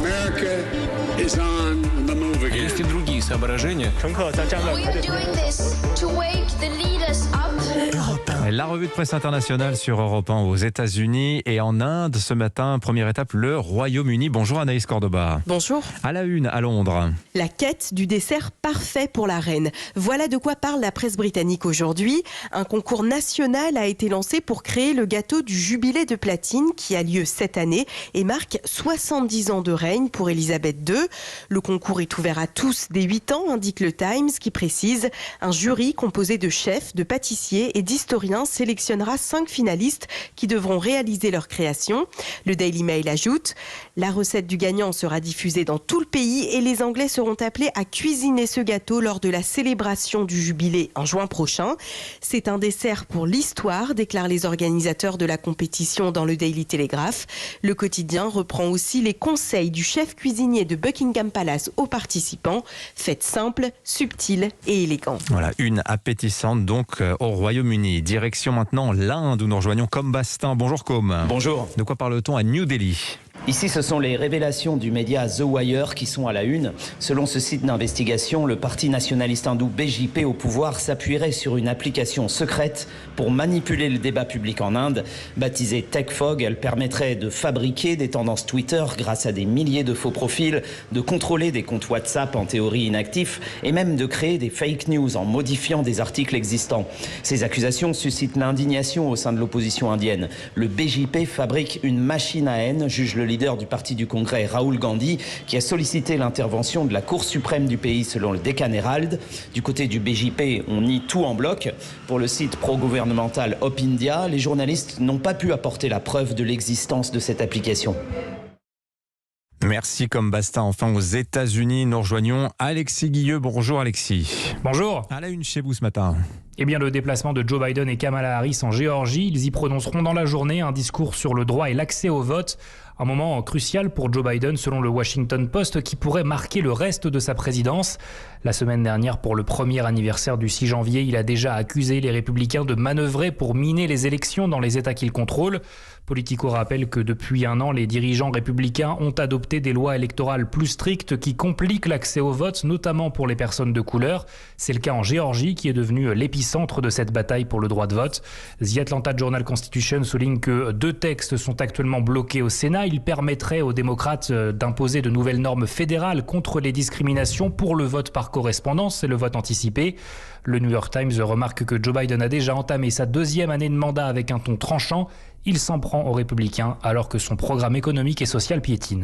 America is on the move again. Есть и другие соображения. We are doing this to wake the leaders up. La revue de presse internationale sur Europe 1 aux États-Unis et en Inde. Ce matin, première étape, le Royaume-Uni. Bonjour Anaïs Cordoba. Bonjour. À la une, à Londres. La quête du dessert parfait pour la reine. Voilà de quoi parle la presse britannique aujourd'hui. Un concours national a été lancé pour créer le gâteau du jubilé de platine qui a lieu cette année et marque 70 ans de règne pour Elisabeth II. Le concours est ouvert à tous dès 8 ans, indique le Times, qui précise. Un jury composé de chefs, de pâtissiers et d'historiens sélectionnera 5 finalistes qui devront réaliser leur création. Le Daily Mail ajoute « La recette du gagnant sera diffusée dans tout le pays et les Anglais seront appelés à cuisiner ce gâteau lors de la célébration du jubilé en juin prochain. C'est un dessert pour l'histoire », déclarent les organisateurs de la compétition dans le Daily Telegraph. Le quotidien reprend aussi les conseils du chef cuisinier de Buckingham Palace aux participants. Faites simple, subtil et élégant. Voilà, une appétissante donc au Royaume-Uni. Direction maintenant l'Inde où nous rejoignons Com Bastin. Bonjour Com. Bonjour. De quoi parle-t-on à New Delhi ? Ici, ce sont les révélations du média The Wire qui sont à la une. Selon ce site d'investigation, le parti nationaliste hindou BJP au pouvoir s'appuierait sur une application secrète pour manipuler le débat public en Inde. Baptisée TechFog, elle permettrait de fabriquer des tendances Twitter grâce à des milliers de faux profils, de contrôler des comptes WhatsApp en théorie inactifs et même de créer des fake news en modifiant des articles existants. Ces accusations suscitent l'indignation au sein de l'opposition indienne. Le BJP fabrique une machine à haine, juge le leader du parti du Congrès, Rahul Gandhi, qui a sollicité l'intervention de la Cour suprême du pays selon le Deccan Herald. Du côté du BJP, on nie tout en bloc. Pour le site pro-gouvernemental Op India, les journalistes n'ont pas pu apporter la preuve de l'existence de cette application. Merci Com Bastin. Enfin aux États-Unis, nous rejoignons Alexis Guilleux. Bonjour Alexis. Bonjour. À la une chez vous ce matin. Eh bien, le déplacement de Joe Biden et Kamala Harris en Géorgie, ils y prononceront dans la journée un discours sur le droit et l'accès au vote. Un moment crucial pour Joe Biden, selon le Washington Post, qui pourrait marquer le reste de sa présidence. La semaine dernière, pour le premier anniversaire du 6 janvier, il a déjà accusé les républicains de manœuvrer pour miner les élections dans les États qu'il contrôle. Politico rappelle que depuis un an, les dirigeants républicains ont adopté des lois électorales plus strictes qui compliquent l'accès au vote, notamment pour les personnes de couleur. C'est le cas en Géorgie, qui est devenue l'épicentre de cette bataille pour le droit de vote. The Atlanta Journal-Constitution souligne que 2 textes sont actuellement bloqués au Sénat. Ils permettraient aux démocrates d'imposer de nouvelles normes fédérales contre les discriminations pour le vote par correspondance et le vote anticipé. Le New York Times remarque que Joe Biden a déjà entamé sa 2e année de mandat avec un ton tranchant. Il s'en prend aux républicains alors que son programme économique et social piétine.